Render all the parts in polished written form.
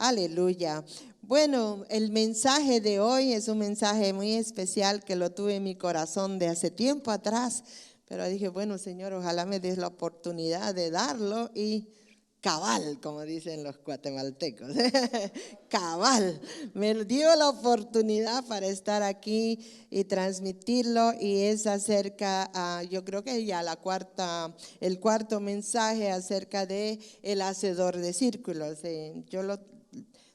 Aleluya. Bueno, el mensaje de hoy es un mensaje muy especial que lo tuve en mi corazón de hace tiempo atrás, pero dije, bueno, Señor, ojalá me des la oportunidad de darlo y cabal, como dicen los guatemaltecos, cabal, me dio la oportunidad para estar aquí y transmitirlo y es acerca, yo creo que ya el cuarto mensaje acerca de el hacedor de círculos.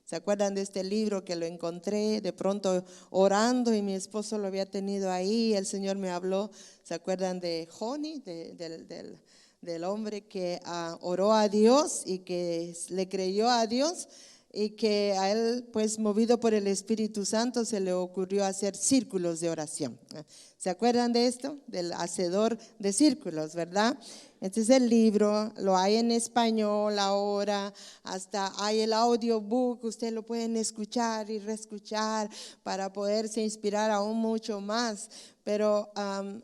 ¿Se acuerdan de este libro que lo encontré de pronto orando y mi esposo lo había tenido ahí? El Señor me habló. ¿Se acuerdan de Joni, del hombre que oró a Dios y que le creyó a Dios? Y que a él, pues movido por el Espíritu Santo, se le ocurrió hacer círculos de oración. ¿Se acuerdan de esto? Del hacedor de círculos, ¿verdad? Este es el libro, lo hay en español ahora, hasta hay el audiobook, ustedes lo pueden escuchar y reescuchar para poderse inspirar aún mucho más. Pero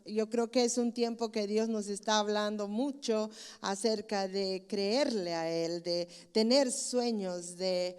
yo creo que es un tiempo que Dios nos está hablando mucho acerca de creerle a Él, de tener sueños, de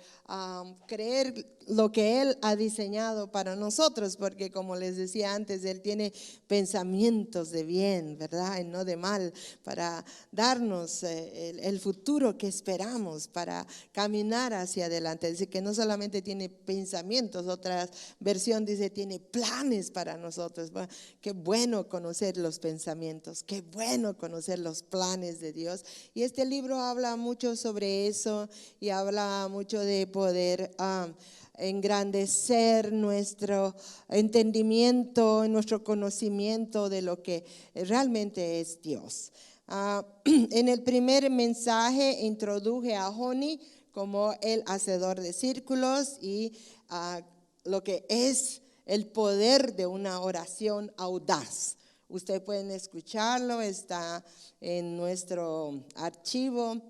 creer lo que Él ha diseñado para nosotros, porque como les decía antes, Él tiene pensamientos de bien, ¿verdad? Y no de mal, para darnos el futuro que esperamos, para caminar hacia adelante. Dice que no solamente tiene pensamientos, otra versión dice tiene planes para nosotros. Bueno, qué bueno conocer los pensamientos, qué bueno conocer los planes de Dios. Y este libro habla mucho sobre eso y habla mucho de poder engrandecer nuestro entendimiento, nuestro conocimiento de lo que realmente es Dios. En el primer mensaje introduje a Joni como el hacedor de círculos y lo que es el poder de una oración audaz. Ustedes pueden escucharlo, está en nuestro archivo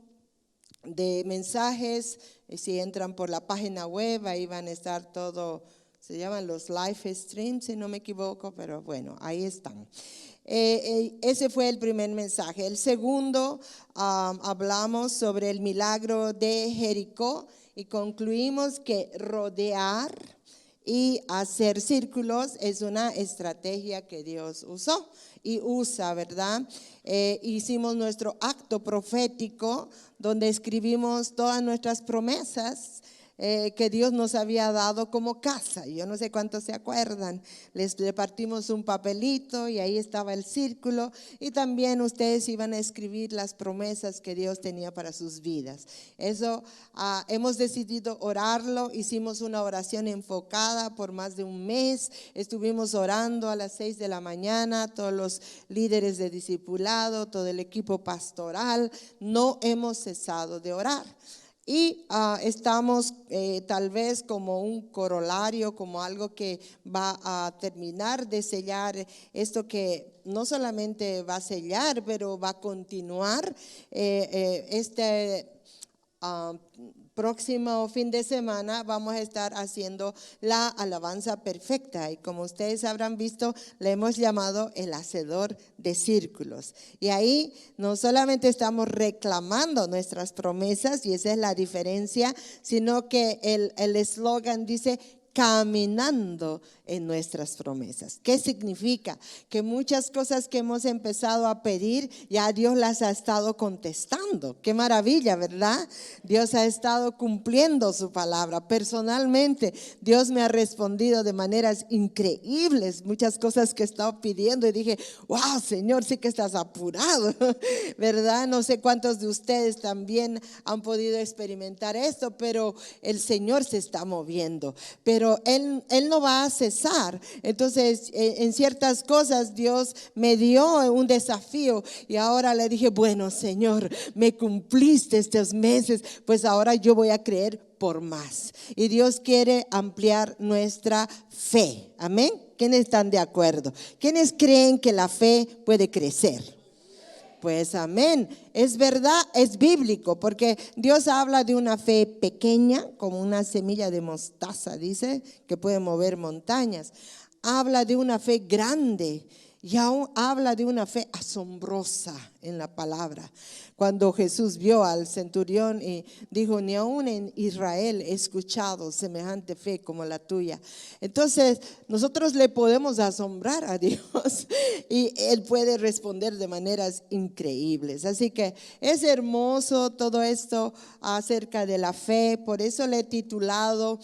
de mensajes. Si entran por la página web, ahí van a estar todo, se llaman los live streams, si no me equivoco, pero bueno, ahí están. Ese fue el primer mensaje. El segundo, hablamos sobre el milagro de Jericó y concluimos que rodear y hacer círculos es una estrategia que Dios usó y usa, ¿verdad? Hicimos nuestro acto profético donde escribimos todas nuestras promesas que Dios nos había dado como casa. Yo no sé cuántos se acuerdan. Les partimos un papelito y ahí estaba el círculo y también ustedes iban a escribir las promesas que Dios tenía para sus vidas. Eso hemos decidido orarlo. Hicimos una oración enfocada por más de un mes. Estuvimos orando a las 6 de la mañana, todos los líderes de discipulado, todo el equipo pastoral. No hemos cesado de orar. Y estamos tal vez como un corolario, como algo que va a terminar de sellar esto que no solamente va a sellar, pero va a continuar próximo fin de semana vamos a estar haciendo la alabanza perfecta y como ustedes habrán visto, le hemos llamado el hacedor de círculos. Y ahí no solamente estamos reclamando nuestras promesas y esa es la diferencia, sino que el eslogan dice caminando en nuestras promesas. ¿Qué significa? Que muchas cosas que hemos empezado a pedir, ya Dios las ha estado contestando. Qué maravilla, ¿verdad? Dios ha estado cumpliendo su palabra. Personalmente, Dios me ha respondido de maneras increíbles, muchas cosas que he estado pidiendo y dije, wow, Señor, sí que estás apurado, ¿verdad? No sé cuántos de ustedes también han podido experimentar esto, pero el Señor se está moviendo. Pero Él no va a cesar. Entonces, en ciertas cosas Dios me dio un desafío y ahora le dije, bueno, Señor, me cumpliste estos meses, pues ahora yo voy a creer por más. Y Dios quiere ampliar nuestra fe. Amén. ¿Quiénes están de acuerdo? ¿Quiénes creen que la fe puede crecer? Pues amén, es verdad, es bíblico, porque Dios habla de una fe pequeña, como una semilla de mostaza, dice, que puede mover montañas. Habla de una fe grande Y aún habla de una fe asombrosa en la palabra. Cuando Jesús vio al centurión y dijo, ni aún en Israel he escuchado semejante fe como la tuya. Entonces, nosotros le podemos asombrar a Dios y Él puede responder de maneras increíbles. Así que es hermoso todo esto acerca de la fe. Por eso le he titulado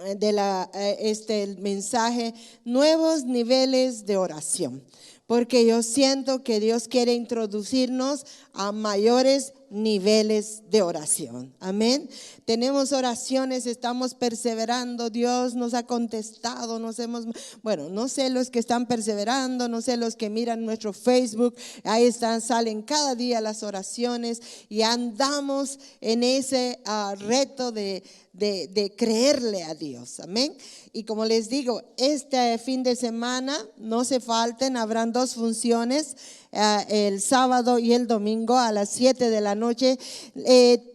el mensaje, nuevos niveles de oración, porque yo siento que Dios quiere introducirnos a mayores niveles de oración. Amén. Tenemos oraciones, estamos perseverando, Dios nos ha contestado, bueno, no sé los que están perseverando, no sé los que miran nuestro Facebook, ahí están, salen cada día las oraciones y andamos en ese reto de creerle a Dios. Amén. Y como les digo, este fin de semana no se falten, habrán 2 funciones, el sábado y el domingo a las 7 de la noche.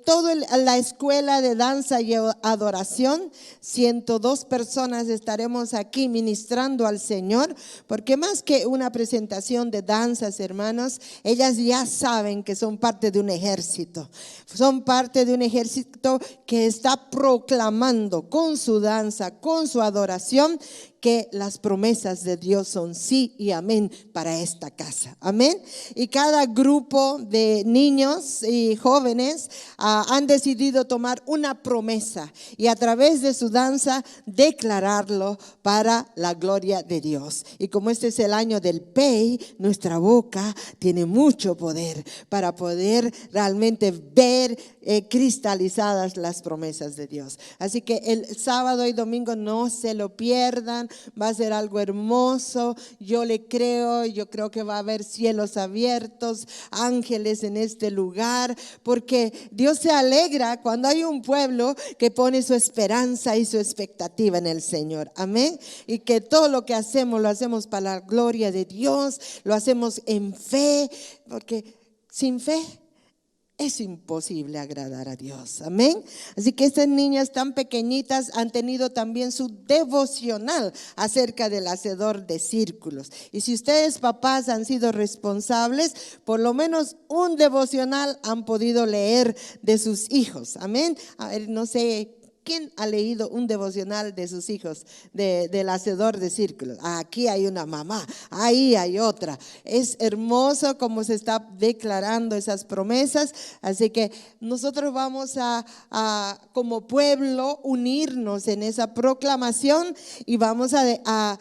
Toda la escuela de danza y adoración, 102 personas estaremos aquí ministrando al Señor, porque más que una presentación de danzas, hermanos, ellas ya saben que son parte de un ejército. Son parte de un ejército que está proclamando con su danza, con su adoración, que las promesas de Dios son sí y amén para esta casa. Amén. Y cada grupo de niños y jóvenes han decidido tomar una promesa y a través de su danza declararlo para la gloria de Dios. Y como este es el año del PEI, nuestra boca tiene mucho poder para poder realmente ver cristalizadas las promesas de Dios. Así que el sábado y domingo no se lo pierdan. Va a ser algo hermoso. Yo creo que va a haber cielos abiertos, ángeles en este lugar, porque Dios se alegra cuando hay un pueblo que pone su esperanza y su expectativa en el Señor. Amén. Y que todo lo que hacemos lo hacemos para la gloria de Dios, lo hacemos en fe, porque sin fe es imposible agradar a Dios. Amén. Así que estas niñas tan pequeñitas han tenido también su devocional acerca del hacedor de círculos. Y si ustedes, papás, han sido responsables, por lo menos un devocional han podido leer de sus hijos. Amén. A ver, no sé. ¿Quién ha leído un devocional de sus hijos, del hacedor de círculos? Aquí hay una mamá, ahí hay otra. Es hermoso cómo se está declarando esas promesas. Así que nosotros vamos a como pueblo unirnos en esa proclamación y vamos a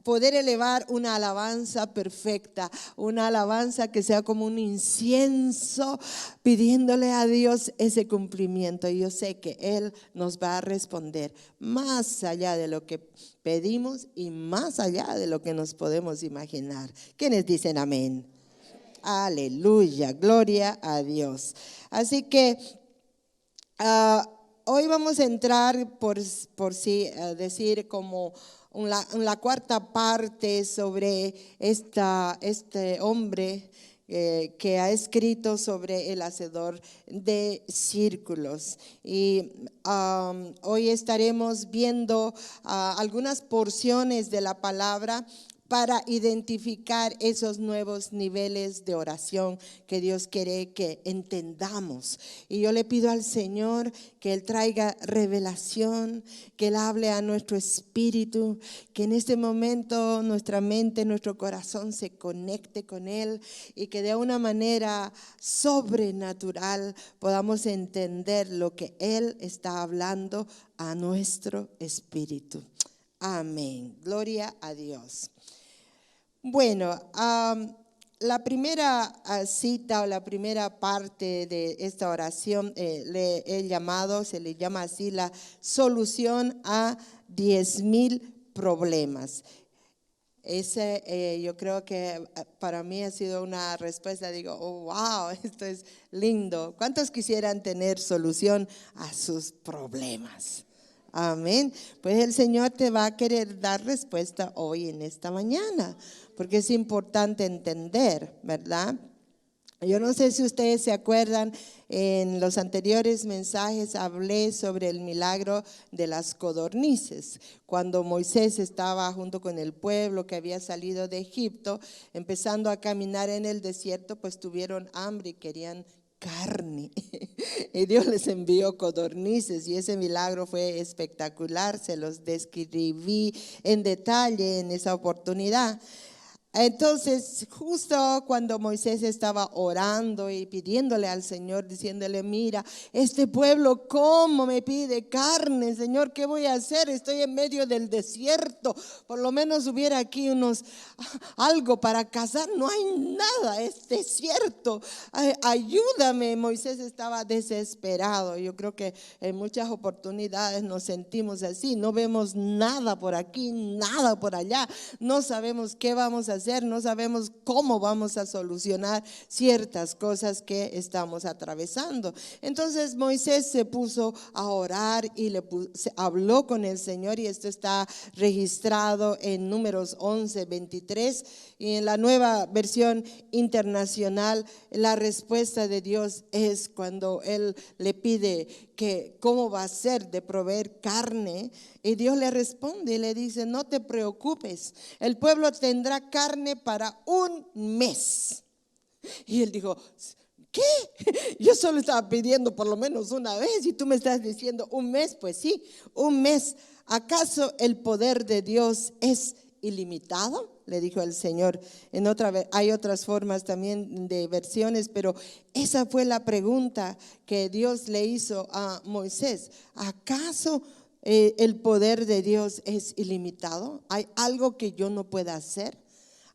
poder elevar una alabanza perfecta, una alabanza que sea como un incienso, pidiéndole a Dios ese cumplimiento. Y yo sé que Él nos va a responder más allá de lo que pedimos y más allá de lo que nos podemos imaginar. ¿Quiénes dicen amén? Aleluya, gloria a Dios. Así que hoy vamos a entrar por decir como la cuarta parte sobre este hombre que ha escrito sobre el hacedor de círculos. Y hoy estaremos viendo algunas porciones de la palabra para identificar esos nuevos niveles de oración que Dios quiere que entendamos. Y yo le pido al Señor que Él traiga revelación, que Él hable a nuestro espíritu, que en este momento nuestra mente, nuestro corazón se conecte con Él y que de una manera sobrenatural podamos entender lo que Él está hablando a nuestro espíritu. Amén. Gloria a Dios. Bueno, la primera cita o la primera parte de esta oración le he llamado, se le llama así, la solución a 10,000 problemas. Yo creo que para mí ha sido una respuesta, digo, oh, wow, esto es lindo. ¿Cuántos quisieran tener solución a sus problemas? Amén. Pues el Señor te va a querer dar respuesta hoy en esta mañana, porque es importante entender, ¿verdad? Yo no sé si ustedes se acuerdan, en los anteriores mensajes hablé sobre el milagro de las codornices. Cuando Moisés estaba junto con el pueblo que había salido de Egipto, empezando a caminar en el desierto, pues tuvieron hambre y querían carne. Y Dios les envió codornices y ese milagro fue espectacular. Se los describí en detalle en esa oportunidad. Entonces, justo cuando Moisés estaba orando y pidiéndole al Señor, diciéndole, mira, este pueblo cómo me pide carne, Señor, ¿qué voy a hacer? Estoy en medio del desierto, por lo menos hubiera aquí algo para cazar, no hay nada, es desierto, ayúdame. Moisés estaba desesperado. Yo creo que en muchas oportunidades nos sentimos así, no vemos nada por aquí, nada por allá, no sabemos qué vamos a hacer, no sabemos cómo vamos a solucionar ciertas cosas que estamos atravesando. Entonces Moisés se puso a orar y habló con el Señor, y esto está registrado en Números 11:23, y en la Nueva Versión Internacional la respuesta de Dios es cuando él le pide que cómo va a ser de proveer carne, y Dios le responde y le dice, no te preocupes, el pueblo tendrá carne para un mes. Y él dijo, ¿qué? Yo solo estaba pidiendo por lo menos una vez y tú me estás diciendo un mes. Pues sí, un mes. ¿Acaso el poder de Dios es ilimitado? Le dijo el Señor. Hay otras formas también de versiones, pero esa fue la pregunta que Dios le hizo a Moisés. ¿Acaso el poder de Dios es ilimitado? ¿Hay algo que yo no pueda hacer?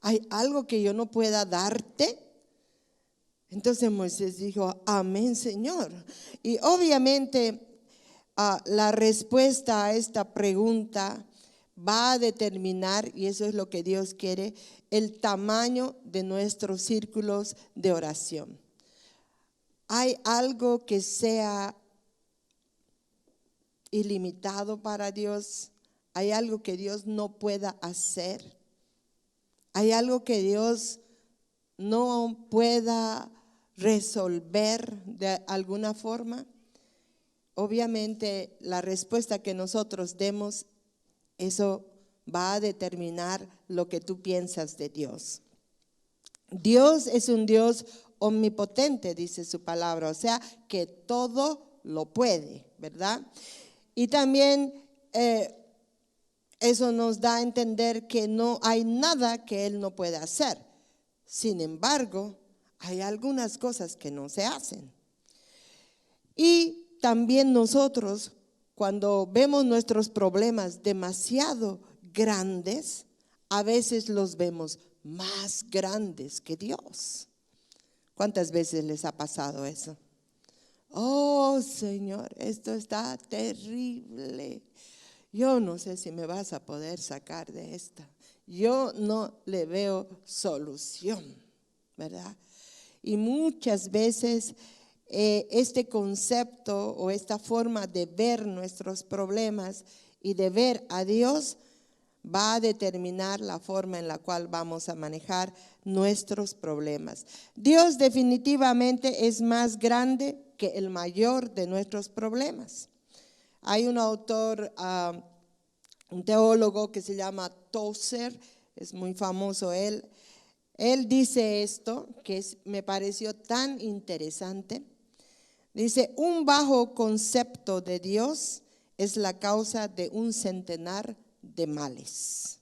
¿Hay algo que yo no pueda darte? Entonces Moisés dijo, amén, Señor. Y obviamente la respuesta a esta pregunta va a determinar, y eso es lo que Dios quiere, el tamaño de nuestros círculos de oración. ¿Hay algo que sea ilimitado para Dios? ¿Hay algo que Dios no pueda hacer? ¿Hay algo que Dios no pueda resolver de alguna forma? Obviamente la respuesta que nosotros demos, eso va a determinar lo que tú piensas de Dios. Dios es un Dios omnipotente, dice su palabra, o sea que todo lo puede, ¿verdad? Y también eso nos da a entender que no hay nada que Él no pueda hacer. Sin embargo, hay algunas cosas que no se hacen. Y también nosotros, cuando vemos nuestros problemas demasiado grandes, a veces los vemos más grandes que Dios. ¿Cuántas veces les ha pasado eso? Oh, Señor, esto está terrible. Yo no sé si me vas a poder sacar de esta. Yo no le veo solución, ¿verdad? Y muchas veces este concepto o esta forma de ver nuestros problemas y de ver a Dios va a determinar la forma en la cual vamos a manejar nuestros problemas. Dios definitivamente es más grande que el mayor de nuestros problemas. Hay un autor, un teólogo que se llama Tozer, es muy famoso él. Él dice esto que me pareció tan interesante. Dice, un bajo concepto de Dios es la causa de un centenar de males.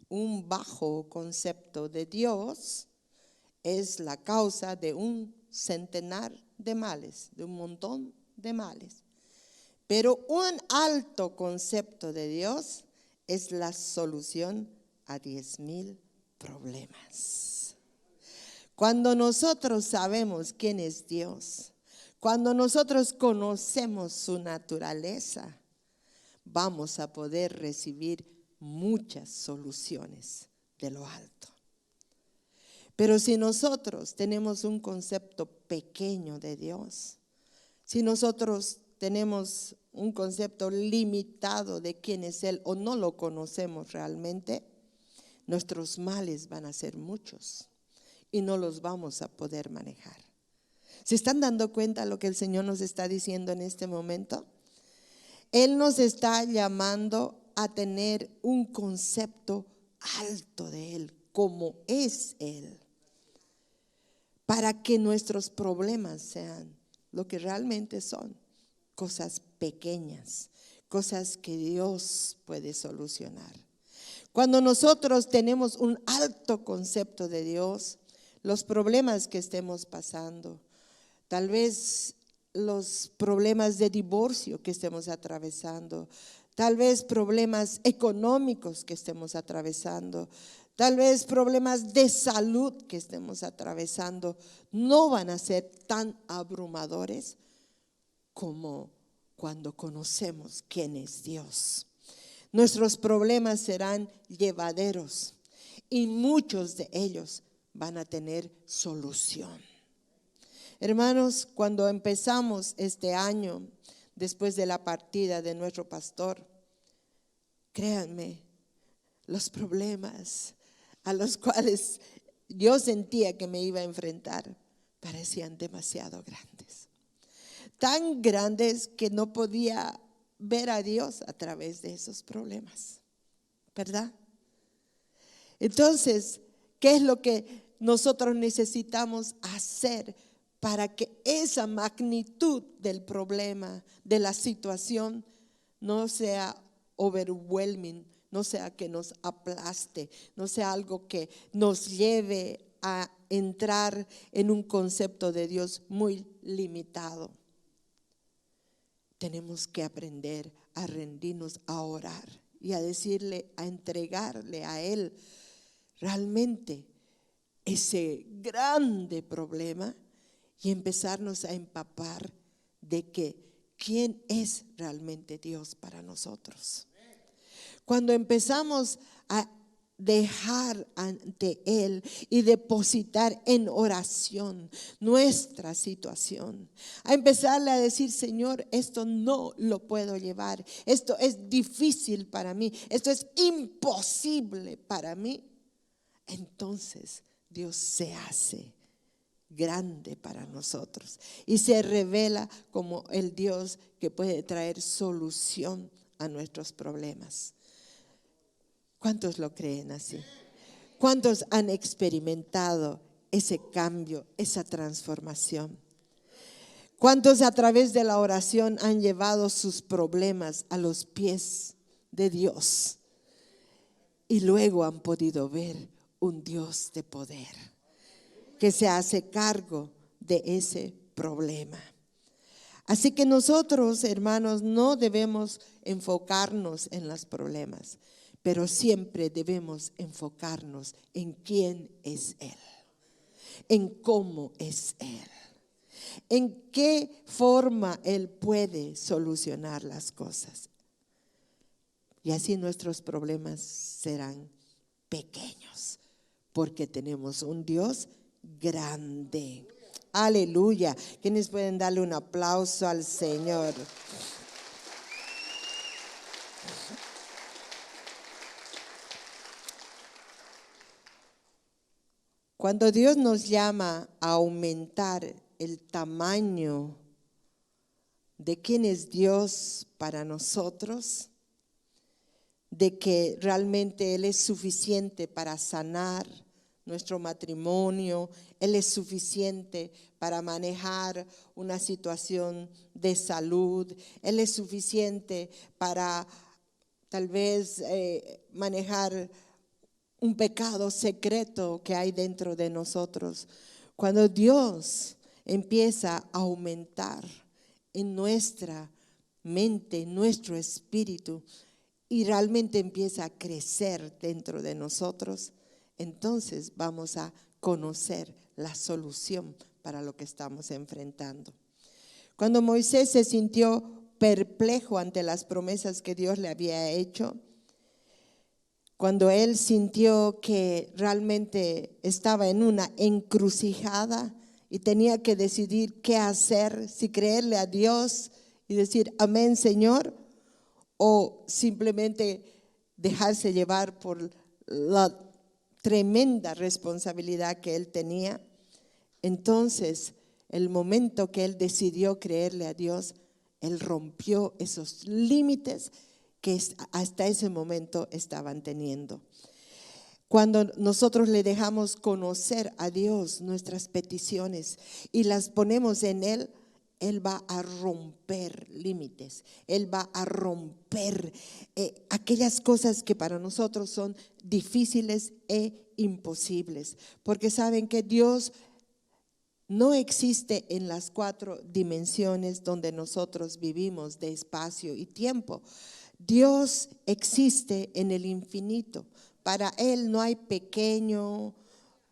Un bajo concepto de Dios es la causa de un centenar de males, de un montón de males. Pero un alto concepto de Dios es la solución a 10,000 problemas. Cuando nosotros sabemos quién es Dios, cuando nosotros conocemos su naturaleza, vamos a poder recibir muchas soluciones de lo alto. Pero si nosotros tenemos un concepto pequeño de Dios, si nosotros tenemos un concepto limitado de quién es Él o no lo conocemos realmente, nuestros males van a ser muchos. y no los vamos a poder manejar. ¿Se están dando cuenta de lo que el Señor nos está diciendo en este momento? Él nos está llamando a tener un concepto alto de Él, como es Él, para que nuestros problemas sean lo que realmente son, cosas pequeñas, cosas que Dios puede solucionar. Cuando nosotros tenemos un alto concepto de Dios, los problemas que estemos pasando, tal vez los problemas de divorcio que estemos atravesando, tal vez problemas económicos que estemos atravesando, tal vez problemas de salud que estemos atravesando, no van a ser tan abrumadores como cuando conocemos quién es Dios. Nuestros problemas serán llevaderos y muchos de ellos van a tener solución. Hermanos, cuando empezamos este año, después de la partida de nuestro pastor, créanme, los problemas a los cuales yo sentía que me iba a enfrentar parecían demasiado grandes. Tan grandes que no podía ver a Dios a través de esos problemas, ¿verdad? Entonces, ¿qué es lo que nosotros necesitamos hacer para que esa magnitud del problema, de la situación, no sea overwhelming, no sea que nos aplaste, no sea algo que nos lleve a entrar en un concepto de Dios muy limitado? Tenemos que aprender a rendirnos, a orar y a decirle, a entregarle a Él realmente ese grande problema y empezarnos a empapar de que quién es realmente Dios para nosotros. Cuando empezamos a dejar ante Él y depositar en oración nuestra situación, a empezarle a decir, Señor, esto no lo puedo llevar, esto es difícil para mí, esto es imposible para mí, entonces Dios se hace grande para nosotros y se revela como el Dios que puede traer solución a nuestros problemas. ¿Cuántos lo creen así? ¿Cuántos han experimentado ese cambio, esa transformación? ¿Cuántos a través de la oración han llevado sus problemas a los pies de Dios y luego han podido ver un Dios de poder que se hace cargo de ese problema? Así que nosotros, hermanos, no debemos enfocarnos en los problemas, pero siempre debemos enfocarnos en quién es Él, en cómo es Él, en qué forma Él puede solucionar las cosas. Y así nuestros problemas serán pequeños, porque tenemos un Dios grande. Aleluya. ¿Quiénes pueden darle un aplauso al Señor? Cuando Dios nos llama a aumentar el tamaño de quién es Dios para nosotros, de que realmente Él es suficiente para sanar nuestro matrimonio, Él es suficiente para manejar una situación de salud, Él es suficiente para tal vez manejar un pecado secreto que hay dentro de nosotros. Cuando Dios empieza a aumentar en nuestra mente, en nuestro espíritu, y realmente empieza a crecer dentro de nosotros, entonces vamos a conocer la solución para lo que estamos enfrentando. Cuando Moisés se sintió perplejo ante las promesas que Dios le había hecho, cuando él sintió que realmente estaba en una encrucijada y tenía que decidir qué hacer, si creerle a Dios y decir amén, Señor, o simplemente dejarse llevar por la tremenda responsabilidad que él tenía. Entonces, el momento que él decidió creerle a Dios, él rompió esos límites que hasta ese momento estaban teniendo. Cuando nosotros le dejamos conocer a Dios nuestras peticiones y las ponemos en Él, Él va a romper límites. Él va a romper aquellas cosas que para nosotros son difíciles e imposibles. Porque saben que Dios no existe en las 4 dimensiones donde nosotros vivimos de espacio y tiempo. Dios existe en el infinito. Para Él no hay pequeño,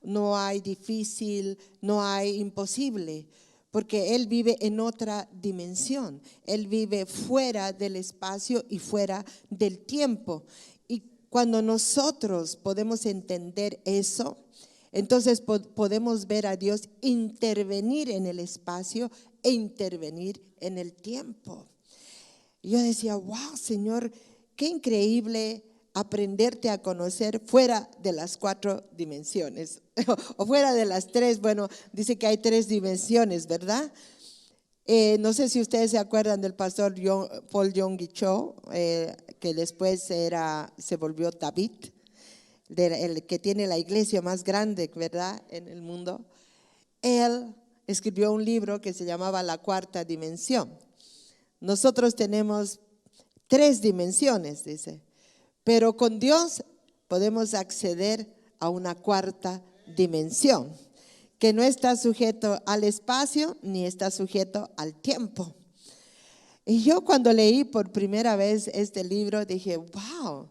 no hay difícil, no hay imposible, porque Él vive en otra dimensión. Él vive fuera del espacio y fuera del tiempo. Y cuando nosotros podemos entender eso, entonces podemos ver a Dios intervenir en el espacio e intervenir en el tiempo. Y yo decía, wow, Señor, qué increíble aprenderte a conocer fuera de las 4 dimensiones o fuera de las 3. Bueno, dice que hay 3 dimensiones, ¿verdad? No sé si ustedes se acuerdan del pastor Paul Yonggi Cho, que después se volvió David, el que tiene la iglesia más grande, ¿verdad?, en el mundo. Él escribió un libro que se llamaba La Cuarta Dimensión. Nosotros tenemos 3 dimensiones, dice, pero con Dios podemos acceder a una 4ª dimensión que no está sujeto al espacio ni está sujeto al tiempo. Y yo cuando leí por primera vez este libro dije, wow,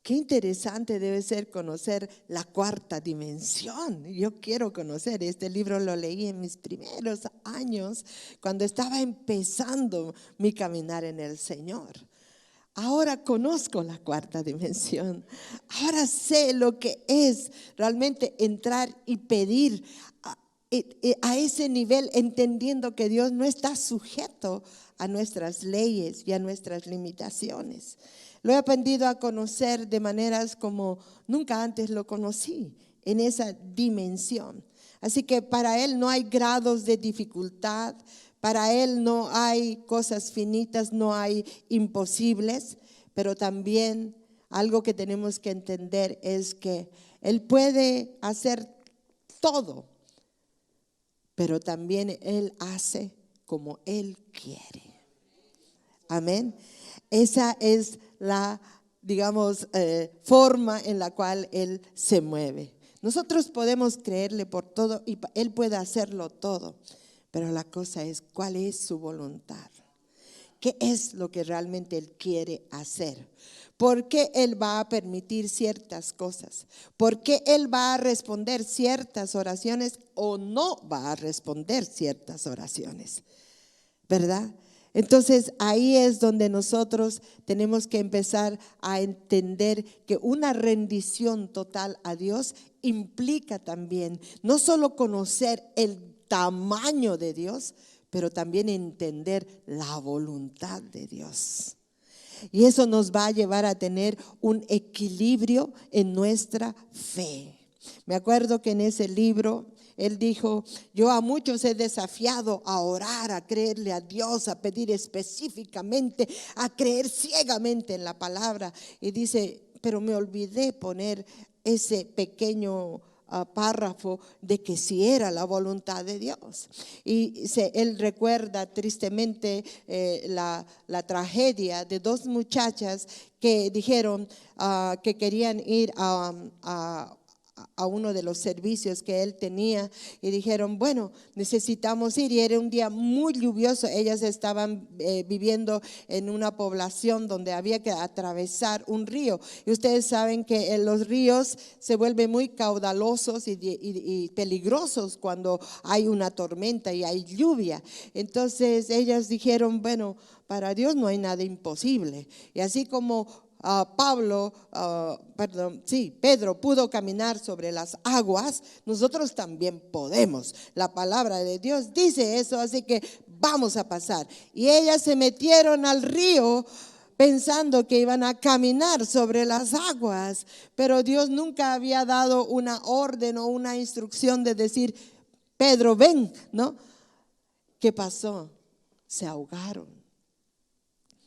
qué interesante debe ser conocer la 4ª dimensión. Yo quiero conocer. Este libro lo leí en mis primeros años cuando estaba empezando mi caminar en el Señor. Ahora conozco la 4ª dimensión. Ahora sé lo que es realmente entrar y pedir a ese nivel, entendiendo que Dios no está sujeto a nuestras leyes y a nuestras limitaciones. Lo he aprendido a conocer de maneras como nunca antes lo conocí, en esa dimensión. Así que para Él no hay grados de dificultad, para Él no hay cosas finitas, no hay imposibles, pero también algo que tenemos que entender es que Él puede hacer todo, pero también Él hace como Él quiere. Amén. Esa es la, digamos, forma en la cual Él se mueve. Nosotros podemos creerle por todo y Él puede hacerlo todo, pero la cosa es, ¿cuál es su voluntad? ¿Qué es lo que realmente Él quiere hacer? ¿Por qué Él va a permitir ciertas cosas? ¿Por qué Él va a responder ciertas oraciones o no va a responder ciertas oraciones? ¿Verdad? Entonces ahí es donde nosotros tenemos que empezar a entender que una rendición total a Dios implica también no solo conocer el tamaño de Dios, pero también entender la voluntad de Dios. Y eso nos va a llevar a tener un equilibrio en nuestra fe. Me acuerdo que en ese libro él dijo, yo a muchos he desafiado a orar, a creerle a Dios, a pedir específicamente, a creer ciegamente en la palabra. Y dice, pero me olvidé poner ese pequeño párrafo de que si era la voluntad de Dios. Y él recuerda tristemente la tragedia de 2 muchachas que dijeron que querían ir a uno de los servicios que él tenía y dijeron, bueno, necesitamos ir, y era un día muy lluvioso. Ellas estaban viviendo en una población donde había que atravesar un río, y ustedes saben que los ríos se vuelven muy caudalosos y peligrosos cuando hay una tormenta y hay lluvia. Entonces ellas dijeron, bueno, para Dios no hay nada imposible. Y así como Pedro pudo caminar sobre las aguas, nosotros también podemos. La palabra de Dios dice eso, así que vamos a pasar. Y ellas se metieron al río, pensando que iban a caminar sobre las aguas, pero Dios nunca había dado una orden o una instrucción de decir, Pedro, ven, ¿no? ¿Qué pasó? Se ahogaron.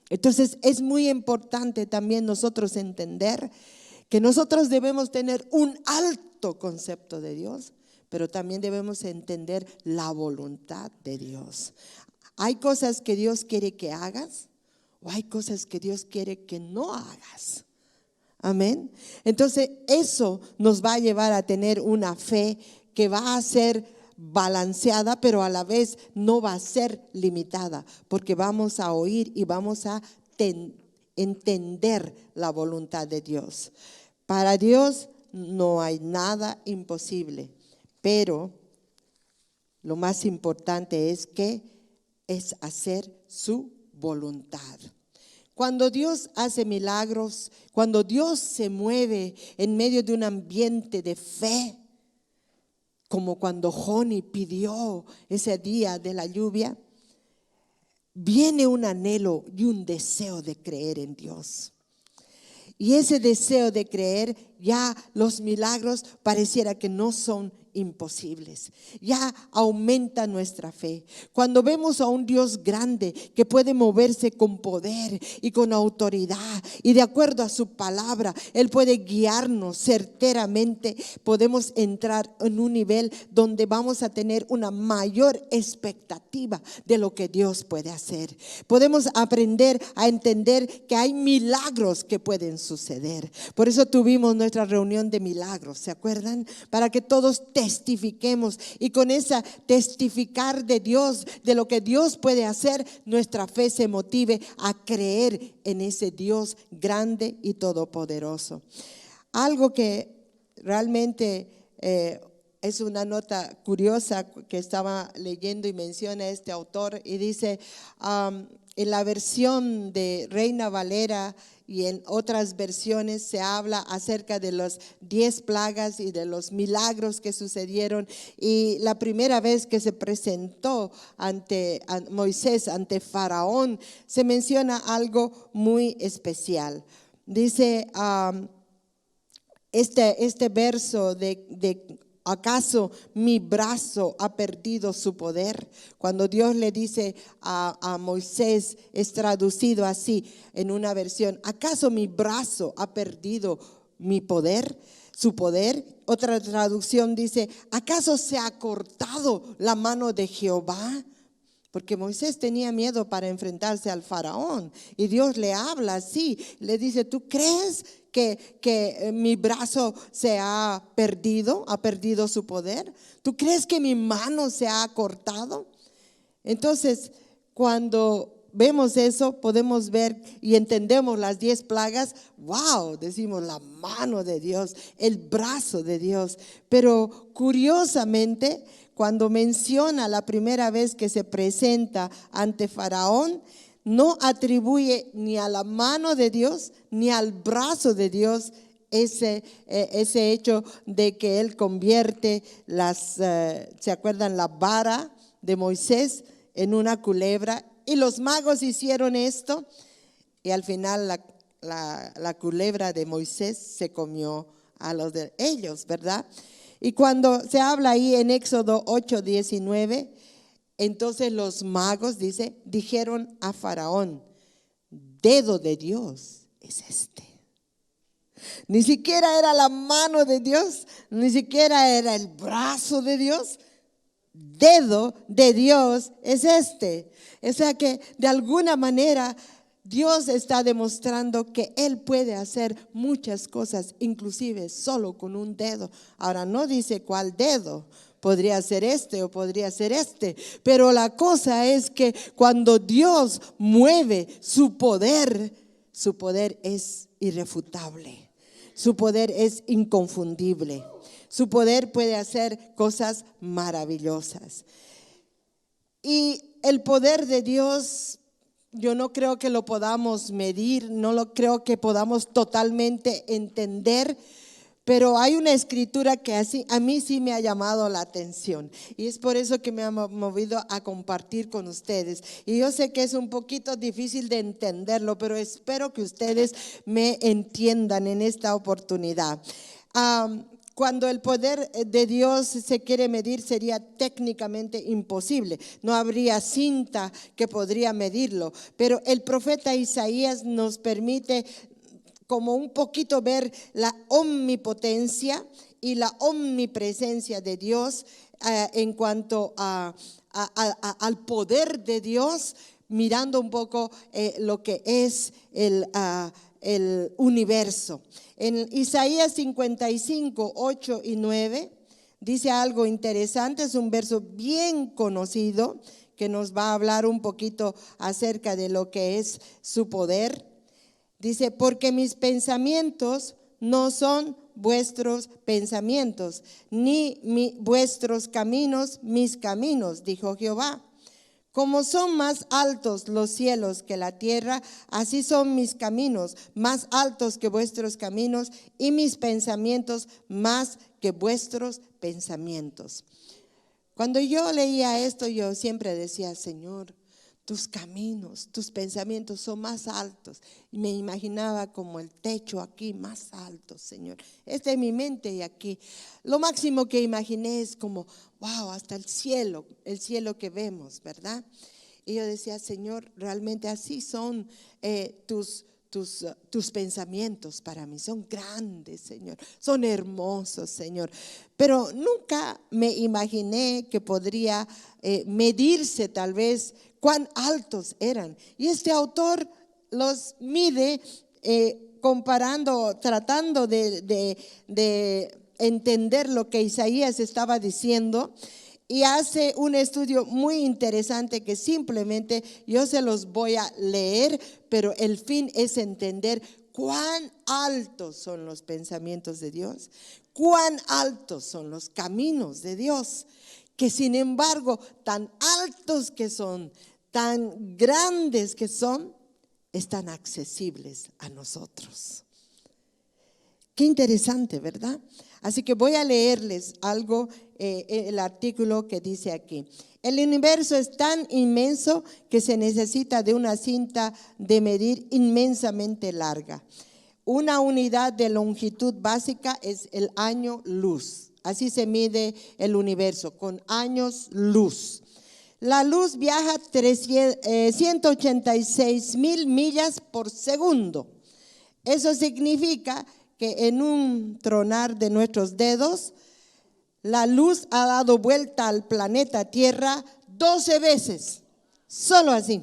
Entonces es muy importante también nosotros entender que nosotros debemos tener un alto concepto de Dios, pero también debemos entender la voluntad de Dios. Hay cosas que Dios quiere que hagas o hay cosas que Dios quiere que no hagas. Amén. Entonces eso nos va a llevar a tener una fe que va a ser balanceada, pero a la vez no va a ser limitada, porque vamos a oír y vamos a entender la voluntad de Dios. Para Dios no hay nada imposible, pero lo más importante es hacer su voluntad. Cuando Dios hace milagros, cuando Dios se mueve en medio de un ambiente de fe, como cuando Joni pidió ese día de la lluvia, viene un anhelo y un deseo de creer en Dios. Y ese deseo de creer, ya los milagros pareciera que no son imposibles. Ya aumenta nuestra fe. Cuando vemos a un Dios grande que puede moverse con poder y con autoridad y de acuerdo a su palabra, Él puede guiarnos certeramente, podemos entrar en un nivel donde vamos a tener una mayor expectativa de lo que Dios puede hacer. Podemos aprender a entender que hay milagros que pueden suceder. Por eso tuvimos nuestra reunión de milagros, ¿se acuerdan? Para que todos testifiquemos y con esa testificar de Dios, de lo que Dios puede hacer, nuestra fe se motive a creer en ese Dios grande y todopoderoso. Algo que realmente es una nota curiosa que estaba leyendo y menciona este autor y dice, en la versión de Reina Valera y en otras versiones se habla acerca de las 10 plagas y de los milagros que sucedieron, y la primera vez que se presentó ante Moisés, ante Faraón, se menciona algo muy especial. Dice este verso de ¿acaso mi brazo ha perdido su poder? Cuando Dios le dice a Moisés, es traducido así en una versión, ¿acaso mi brazo ha perdido mi poder? Su poder. Otra traducción dice, ¿acaso se ha cortado la mano de Jehová? Porque Moisés tenía miedo para enfrentarse al faraón y Dios le habla así, le dice, ¿tú crees que mi brazo se ha perdido su poder? ¿Tú crees que mi mano se ha cortado? Entonces, cuando vemos eso, podemos ver y entendemos las 10 plagas. Wow, decimos la mano de Dios, el brazo de Dios. Pero curiosamente, cuando menciona la primera vez que se presenta ante Faraón, no atribuye ni a la mano de Dios ni al brazo de Dios ese hecho de que Él convierte ¿se acuerdan? La vara de Moisés en una culebra, y los magos hicieron esto y al final la culebra de Moisés se comió a los de ellos, ¿verdad? Y cuando se habla ahí en Éxodo 8:19, entonces los magos, dijeron a Faraón, dedo de Dios es este. Ni siquiera era la mano de Dios, ni siquiera era el brazo de Dios. Dedo de Dios es este. O sea que de alguna manera Dios está demostrando que Él puede hacer muchas cosas, inclusive solo con un dedo. Ahora no dice cuál dedo, podría ser este o podría ser este, pero la cosa es que cuando Dios mueve su poder es irrefutable, su poder es inconfundible, su poder puede hacer cosas maravillosas. Y el poder de Dios, yo no creo que lo podamos medir, no lo creo que podamos totalmente entender, Pero hay una escritura que así, a mí sí me ha llamado la atención y es por eso que me ha movido a compartir con ustedes. Y yo sé que es un poquito difícil de entenderlo, pero espero que ustedes me entiendan en esta oportunidad. Cuando el poder de Dios se quiere medir, sería técnicamente imposible. No habría cinta que podría medirlo. Pero el profeta Isaías nos permite como un poquito ver la omnipotencia y la omnipresencia de Dios en cuanto al poder de Dios, mirando un poco lo que es el universo. En Isaías 55, 8 y 9 dice algo interesante, es un verso bien conocido que nos va a hablar un poquito acerca de lo que es su poder. Dice, porque mis pensamientos no son vuestros pensamientos, ni vuestros caminos mis caminos, dijo Jehová. Como son más altos los cielos que la tierra, así son mis caminos más altos que vuestros caminos y mis pensamientos más que vuestros pensamientos. Cuando yo leía esto, yo siempre decía, Señor, tus caminos, tus pensamientos son más altos. Y me imaginaba como el techo aquí más alto, Señor. Es de mi mente y aquí. Lo máximo que imaginé es como, wow, hasta el cielo que vemos, ¿verdad? Y yo decía, Señor, realmente así son tus pensamientos para mí. Son grandes, Señor. Son hermosos, Señor. Pero nunca me imaginé que podría medirse tal vez cuán altos eran. Y este autor los mide comparando, tratando de entender lo que Isaías estaba diciendo. Y hace un estudio muy interesante que simplemente yo se los voy a leer, pero el fin es entender cuán altos son los pensamientos de Dios, cuán altos son los caminos de Dios, que sin embargo tan altos que son, tan grandes que son, están accesibles a nosotros. Qué interesante, ¿verdad? Así que voy a leerles algo, el artículo que dice aquí. El universo es tan inmenso que se necesita de una cinta de medir inmensamente larga. Una unidad de longitud básica es el año luz. Así se mide el universo, con años luz. La luz viaja 186,000 millas por segundo. Eso significa que en un tronar de nuestros dedos, la luz ha dado vuelta al planeta Tierra 12 veces, solo así.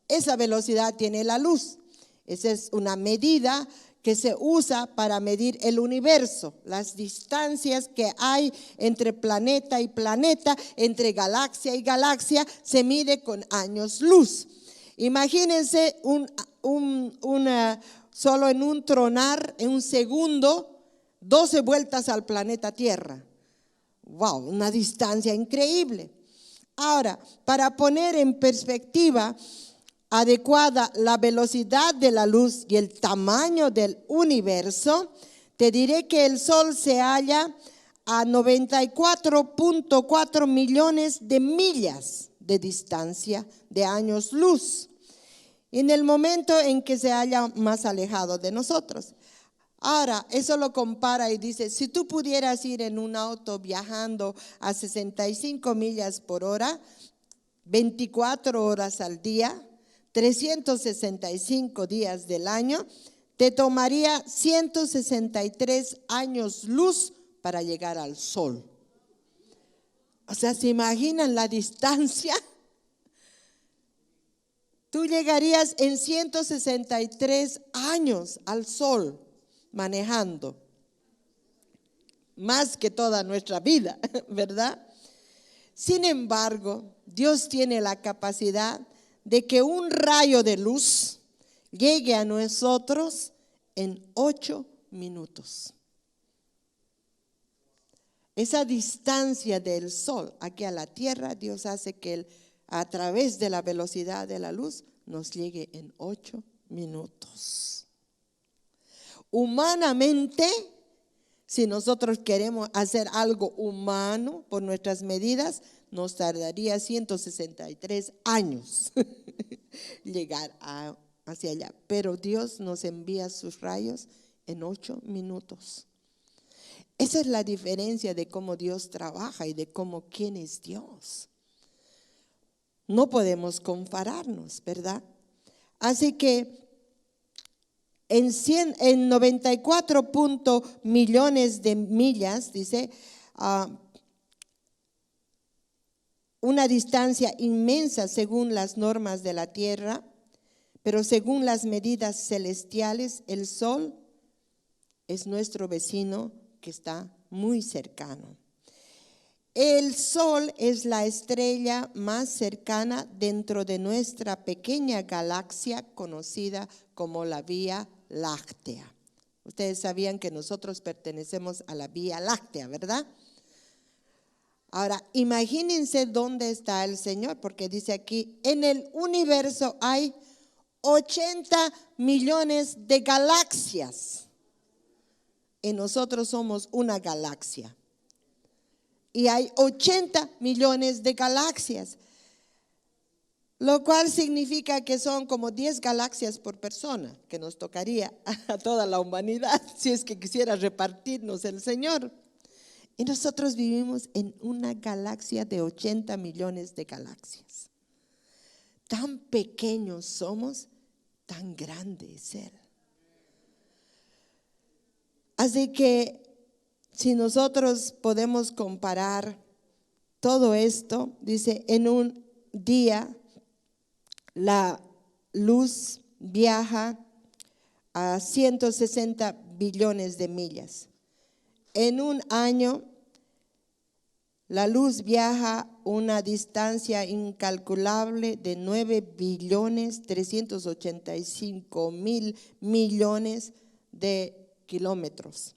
Esa velocidad tiene la luz. Esa es una medida que se usa para medir el universo, las distancias que hay entre planeta y planeta, entre galaxia y galaxia, se mide con años luz. Imagínense solo en un tronar, en un segundo, 12 vueltas al planeta Tierra. Wow, una distancia increíble. Ahora, para poner en perspectiva adecuada la velocidad de la luz y el tamaño del universo, te diré que el Sol se halla a 94.4 millones de millas de distancia de años luz, en el momento en que se halla más alejado de nosotros. Ahora, eso lo compara y dice, si tú pudieras ir en un auto viajando a 65 millas por hora, 24 horas al día, 365 días del año, te tomaría 163 años luz para llegar al Sol. O sea, ¿se imaginan la distancia? Tú llegarías en 163 años al Sol manejando, más que toda nuestra vida, ¿verdad? Sin embargo, Dios tiene la capacidad de que un rayo de luz llegue a nosotros en 8 minutos. Esa distancia del Sol aquí a la Tierra, Dios hace que a través de la velocidad de la luz nos llegue en 8 minutos. Humanamente Si nosotros queremos hacer algo humano por nuestras medidas, nos tardaría 163 años llegar hacia allá. Pero Dios nos envía sus rayos en 8 minutos. Esa es la diferencia de cómo Dios trabaja y de quién es Dios. No podemos compararnos, ¿verdad? Así que en 94 millones de millas, dice, una distancia inmensa según las normas de la tierra, pero según las medidas celestiales, el sol es nuestro vecino que está muy cercano. El sol es la estrella más cercana dentro de nuestra pequeña galaxia conocida como la Vía Láctea. Ustedes sabían que nosotros pertenecemos a la Vía Láctea, ¿verdad? Ahora, imagínense dónde está el Señor, porque dice aquí, en el universo hay 80 millones de galaxias. Y nosotros somos una galaxia. Y hay 80 millones de galaxias, lo cual significa que son como 10 galaxias por persona, que nos tocaría a toda la humanidad si es que quisiera repartirnos el Señor. Y nosotros vivimos en una galaxia de 80 millones de galaxias. Tan pequeños somos, tan grande es Él. Así que si nosotros podemos comparar todo esto, dice, en un día la luz viaja a 160 billones de millas. En un año la luz viaja una distancia incalculable de 9.385.000.000.000 de kilómetros.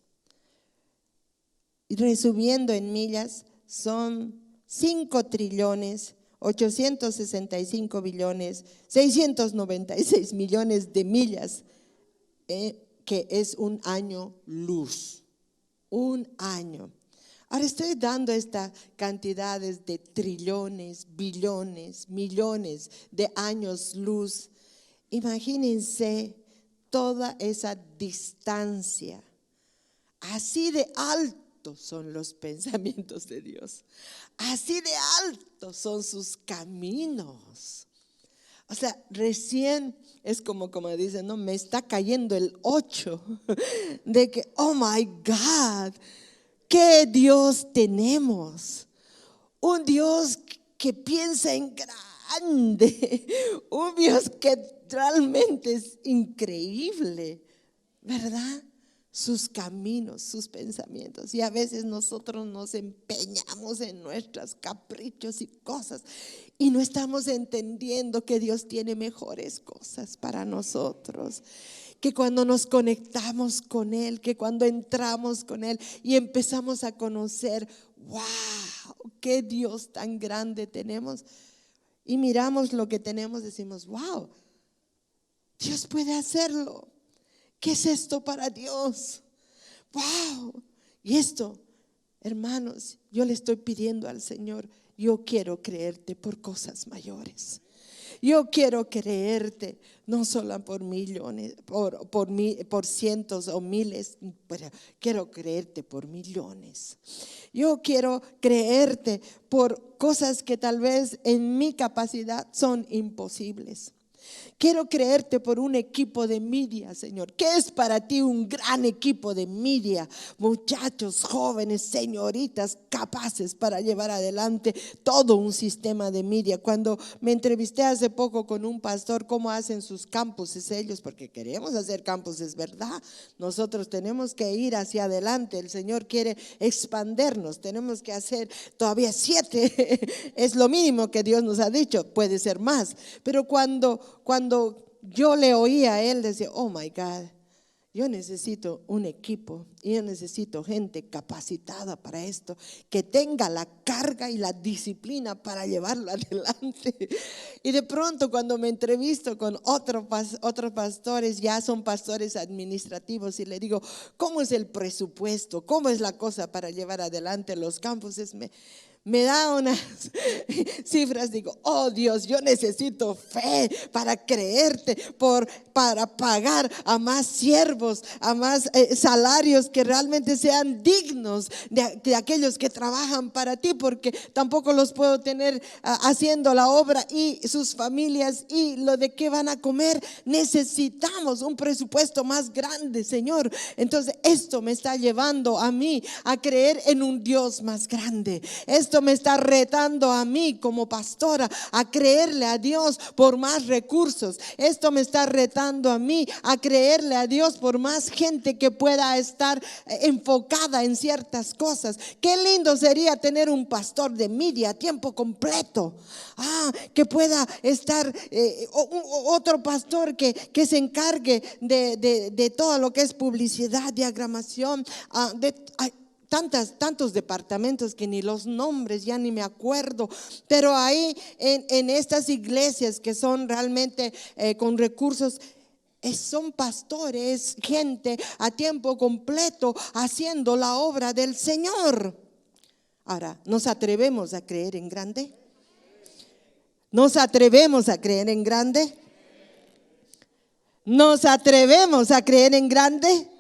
Y resumiendo en millas, son 5.865.696.000.000 de millas, que es un año luz. Un año. Ahora estoy dando estas cantidades de trillones, billones, millones de años luz. Imagínense toda esa distancia. Así de alto son los pensamientos de Dios. Así de altos son sus caminos. O sea, recién es como dicen, no, me está cayendo el 8 de que, oh my God, qué Dios tenemos. Un Dios que piensa en grande, un Dios que realmente es increíble, ¿verdad? Sus caminos, sus pensamientos. Y a veces nosotros nos empeñamos en nuestros caprichos y cosas y no estamos entendiendo que Dios tiene mejores cosas para nosotros. Que cuando nos conectamos con Él, que cuando entramos con Él y empezamos a conocer, wow, qué Dios tan grande tenemos. Y miramos lo que tenemos, decimos, wow, Dios puede hacerlo. ¿Qué es esto para Dios? ¡Wow! Y esto, hermanos, yo le estoy pidiendo al Señor, yo quiero creerte por cosas mayores. Yo quiero creerte, no solo por millones, por cientos o miles, pero quiero creerte por millones. Yo quiero creerte por cosas que tal vez en mi capacidad son imposibles. Quiero creerte por un equipo de media, Señor. ¿Qué es para ti un gran equipo de media? Muchachos, jóvenes, señoritas capaces para llevar adelante todo un sistema de media. Cuando me entrevisté hace poco con un pastor, cómo hacen sus campuses ellos, porque queremos hacer campuses, ¿verdad? Nosotros tenemos que ir hacia adelante. El Señor quiere expandernos. Tenemos que hacer todavía 7. Es lo mínimo que Dios nos ha dicho. Puede ser más. Pero cuando yo le oía a él, decía, oh my God, yo necesito un equipo. Y yo necesito gente capacitada para esto, que tenga la carga y la disciplina para llevarlo adelante. Y de pronto cuando me entrevisto con otros pastores, ya son pastores administrativos, y le digo, ¿cómo es el presupuesto? ¿Cómo es la cosa para llevar adelante los campuses? Me da unas cifras, digo, oh Dios, yo necesito fe para creerte, para pagar a más siervos, a más salarios que realmente sean dignos de aquellos que trabajan para ti, porque tampoco los puedo tener haciendo la obra y sus familias y lo de qué van a comer. Necesitamos un presupuesto más grande, Señor. Entonces esto me está llevando a mí a creer en un Dios más grande. Esto me está retando a mí como pastora a creerle a Dios por más recursos. Esto me está retando a mí a creerle a Dios por más gente que pueda estar enfocada en ciertas cosas. Qué lindo sería tener un pastor de media a tiempo completo, que pueda estar otro pastor que se encargue de todo lo que es publicidad, diagramación, tantos departamentos que ni los nombres ya ni me acuerdo, pero ahí en estas iglesias que son realmente con recursos, son pastores, gente a tiempo completo haciendo la obra del Señor. Ahora, ¿nos atrevemos a creer en grande? ¿Nos atrevemos a creer en grande? ¿Nos atrevemos a creer en grande?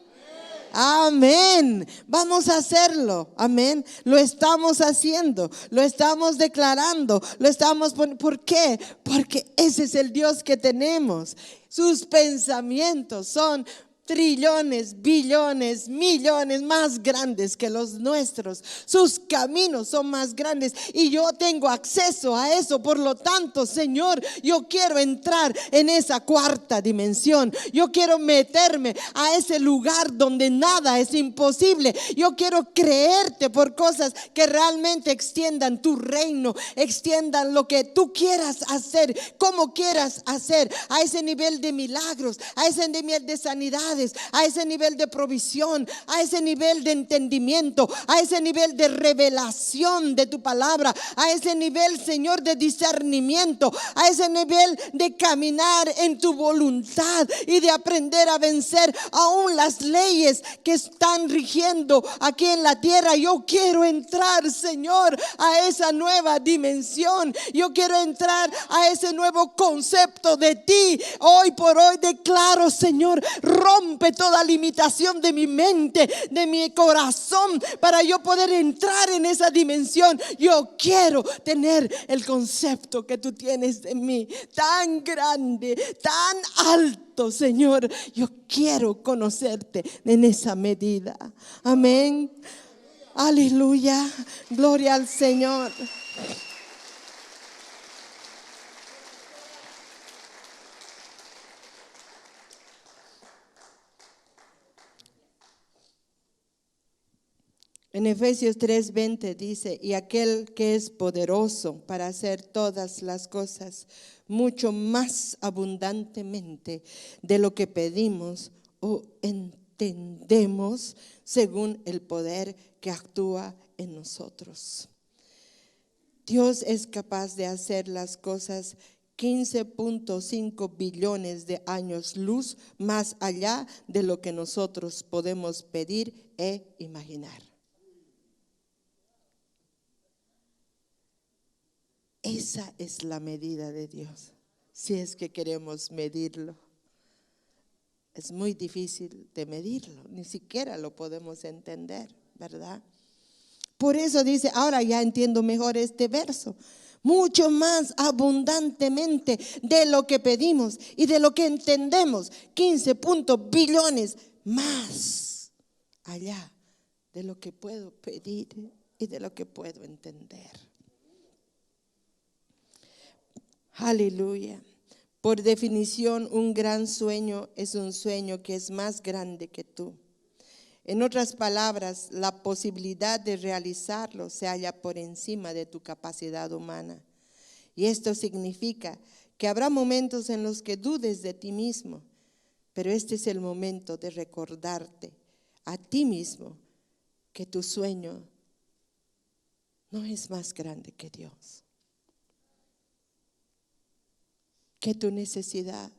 Amén. Vamos a hacerlo. Amén. Lo estamos haciendo, lo estamos declarando, lo estamos poniendo. ¿Por qué? Porque ese es el Dios que tenemos. Sus pensamientos son trillones, billones, millones más grandes que los nuestros. Sus caminos son más grandes y yo tengo acceso a eso. Por lo tanto, Señor, yo quiero entrar en esa cuarta dimensión. Yo quiero meterme a ese lugar donde nada es imposible. Yo quiero creerte por cosas que realmente extiendan tu reino, extiendan lo que tú quieras hacer, como quieras hacer, a ese nivel de milagros, a ese nivel de sanidad, a ese nivel de provisión, a ese nivel de entendimiento, a ese nivel de revelación de tu palabra, a ese nivel, Señor, de discernimiento, a ese nivel de caminar en tu voluntad y de aprender a vencer aún las leyes que están rigiendo aquí en la tierra. Yo quiero entrar, Señor, a esa nueva dimensión. Yo quiero entrar a ese nuevo concepto de ti. Hoy por hoy declaro, Señor, rompe toda limitación de mi mente, de mi corazón, para yo poder entrar en esa dimensión. Yo quiero tener el concepto que tú tienes de mí, tan grande, tan alto, Señor. Yo quiero conocerte en esa medida. Amén. Aleluya. Gloria al Señor. En Efesios 3:20 dice, y aquel que es poderoso para hacer todas las cosas mucho más abundantemente de lo que pedimos o entendemos, según el poder que actúa en nosotros. Dios es capaz de hacer las cosas 15.5 billones de años luz más allá de lo que nosotros podemos pedir e imaginar. Esa es la medida de Dios, si es que queremos medirlo. Es muy difícil de medirlo, ni siquiera lo podemos entender, ¿verdad? Por eso dice, ahora ya entiendo mejor este verso. Mucho más abundantemente de lo que pedimos y de lo que entendemos. 15 billones más allá de lo que puedo pedir y de lo que puedo entender. Aleluya. Por definición, un gran sueño es un sueño que es más grande que tú. En otras palabras, la posibilidad de realizarlo se halla por encima de tu capacidad humana. Y esto significa que habrá momentos en los que dudes de ti mismo, pero este es el momento de recordarte a ti mismo que tu sueño no es más grande que Dios, que tu necesidad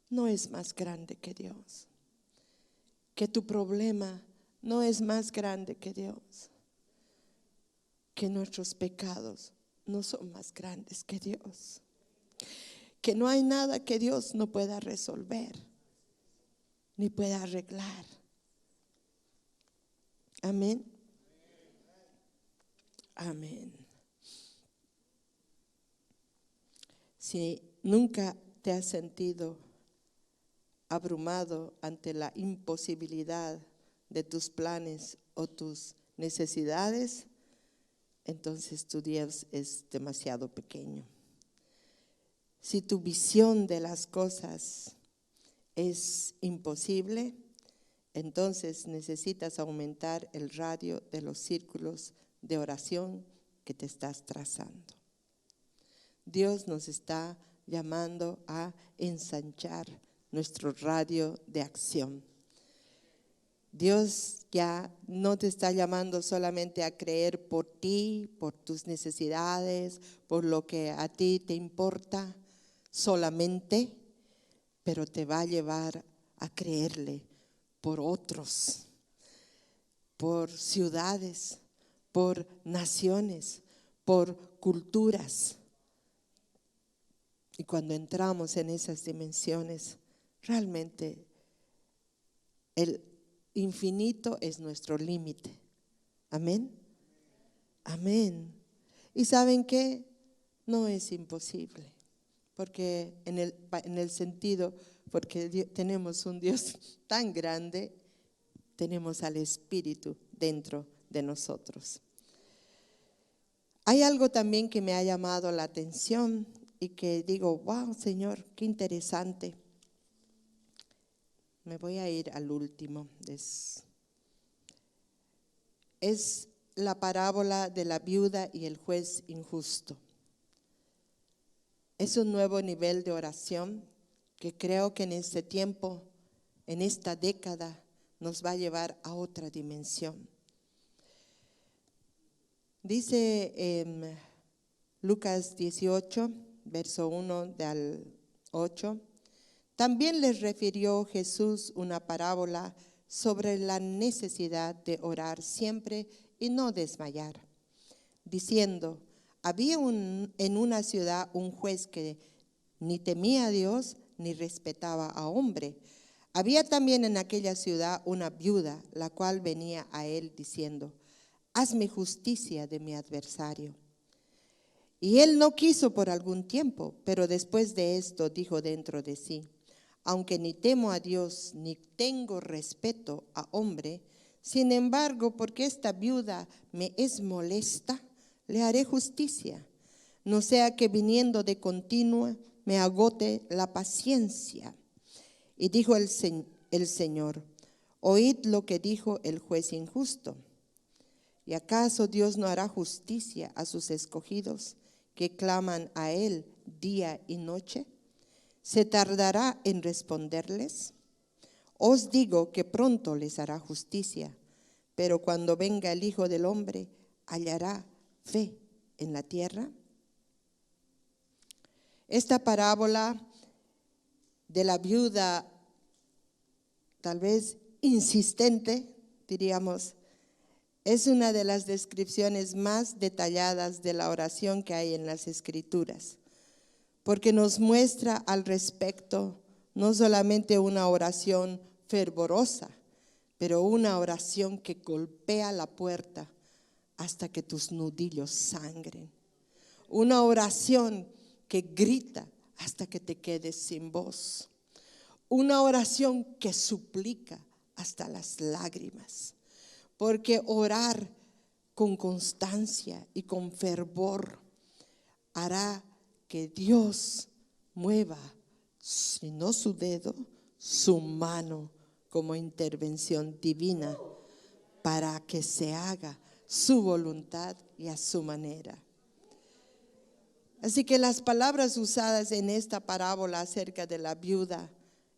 no es más grande que Dios, que tu problema no es más grande que Dios, que nuestros pecados no son más grandes que Dios, que no hay nada que Dios no pueda resolver ni pueda arreglar. Amén. Amén. Si nunca te has sentido abrumado ante la imposibilidad de tus planes o tus necesidades, entonces tu Dios es demasiado pequeño. Si tu visión de las cosas es imposible, entonces necesitas aumentar el radio de los círculos de oración que te estás trazando. Dios nos está llamando a ensanchar nuestro radio de acción. Dios ya no te está llamando solamente a creer por ti, por tus necesidades, por lo que a ti te importa solamente, pero te va a llevar a creerle por otros, por ciudades, por naciones, por culturas. Y cuando entramos en esas dimensiones, realmente el infinito es nuestro límite. Amén. Amén. ¿Y saben qué? No es imposible, porque en el sentido, porque tenemos un Dios tan grande, tenemos al Espíritu dentro de nosotros. Hay algo también que me ha llamado la atención y que digo, wow, Señor, qué interesante. Me voy a ir al último. Es la parábola de la viuda y el juez injusto. Es un nuevo nivel de oración que creo que en este tiempo, en esta década, nos va a llevar a otra dimensión. Dice en Lucas 18, verso 1 al 8, también les refirió Jesús una parábola sobre la necesidad de orar siempre y no desmayar, diciendo, había en una ciudad un juez que ni temía a Dios ni respetaba a hombre. Había también en aquella ciudad una viuda, la cual venía a él diciendo, hazme justicia de mi adversario. Y él no quiso por algún tiempo, pero después de esto dijo dentro de sí, aunque ni temo a Dios ni tengo respeto a hombre, sin embargo, porque esta viuda me es molesta, le haré justicia, no sea que viniendo de continuo me agote la paciencia. Y dijo el Señor, oíd lo que dijo el juez injusto. ¿Y acaso Dios no hará justicia a sus escogidos que claman a Él día y noche? ¿Se tardará en responderles? Os digo que pronto les hará justicia, pero cuando venga el Hijo del Hombre, ¿hallará fe en la tierra? Esta parábola de la viuda, tal vez insistente, diríamos, es una de las descripciones más detalladas de la oración que hay en las Escrituras, porque nos muestra al respecto no solamente una oración fervorosa, pero una oración que golpea la puerta hasta que tus nudillos sangren. Una oración que grita hasta que te quedes sin voz. Una oración que suplica hasta las lágrimas. Porque orar con constancia y con fervor hará que Dios mueva, si no su dedo, su mano como intervención divina para que se haga su voluntad y a su manera. Así que las palabras usadas en esta parábola acerca de la viuda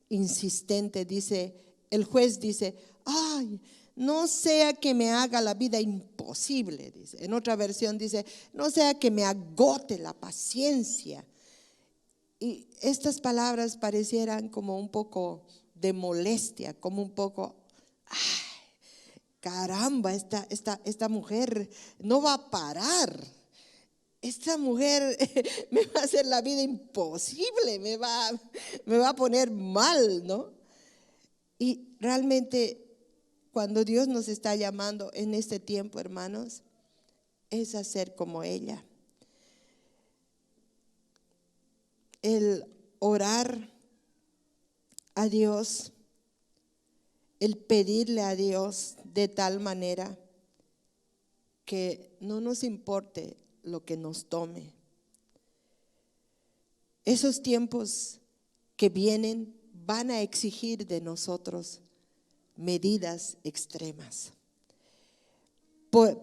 insistente, dice, el juez dice, ay, no sea que me haga la vida imposible, dice. En otra versión dice, no sea que me agote la paciencia. Y estas palabras parecieran como un poco de molestia, como un poco, ay, caramba, esta mujer no va a parar. Esta mujer me va a hacer la vida imposible, me va a poner mal, ¿no? Y realmente cuando Dios nos está llamando en este tiempo, hermanos, es a ser como ella. El orar a Dios, el pedirle a Dios de tal manera que no nos importe lo que nos tome. Esos tiempos que vienen van a exigir de nosotros medidas extremas.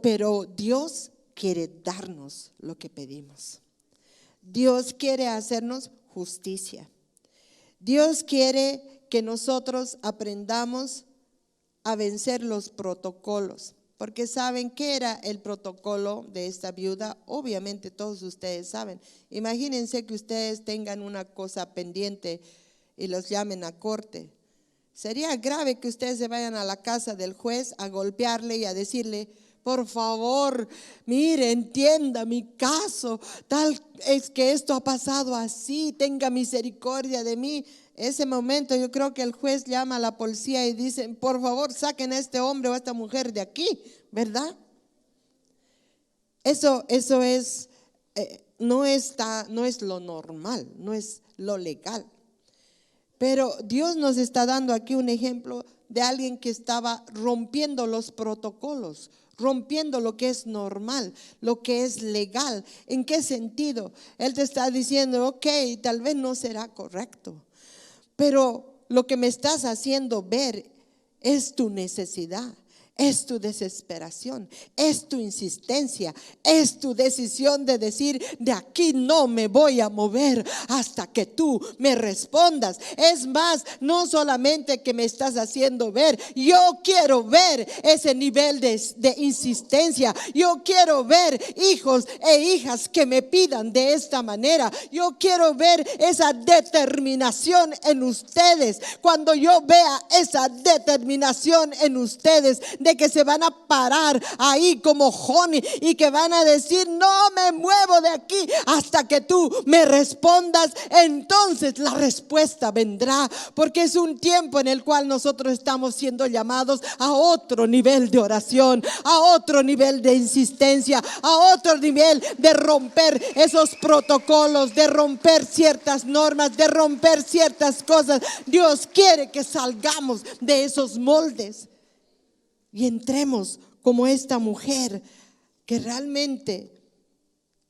Pero Dios quiere darnos lo que pedimos. Dios quiere hacernos justicia. Dios quiere que nosotros aprendamos a vencer los protocolos. Porque ¿saben qué era el protocolo de esta viuda? Obviamente todos ustedes saben. Imagínense que ustedes tengan una cosa pendiente y los llamen a corte. Sería grave que ustedes se vayan a la casa del juez a golpearle y a decirle, por favor, mire, entienda mi caso, tal es que esto ha pasado así, tenga misericordia de mí. Ese momento yo creo que el juez llama a la policía y dice, por favor, saquen a este hombre o a esta mujer de aquí, ¿verdad? Eso es, no es lo normal, no es lo legal. Pero Dios nos está dando aquí un ejemplo de alguien que estaba rompiendo los protocolos, rompiendo lo que es normal, lo que es legal. ¿En qué sentido? Él te está diciendo, ok, tal vez no será correcto, pero lo que me estás haciendo ver es tu necesidad. Es tu desesperación, es tu insistencia, es tu decisión de decir, de aquí no me voy a mover hasta que tú me respondas. Es más, no solamente que me estás haciendo ver, yo quiero ver ese nivel de insistencia. Yo quiero ver hijos e hijas que me pidan de esta manera. Yo quiero ver esa determinación en ustedes. Cuando yo vea esa determinación en ustedes, de que se van a parar ahí como Joni y que van a decir, no me muevo de aquí hasta que tú me respondas, entonces la respuesta vendrá, porque es un tiempo en el cual nosotros estamos siendo llamados a otro nivel de oración, a otro nivel de insistencia, a otro nivel de romper esos protocolos, de romper ciertas normas, de romper ciertas cosas. Dios quiere que salgamos de esos moldes y entremos como esta mujer que realmente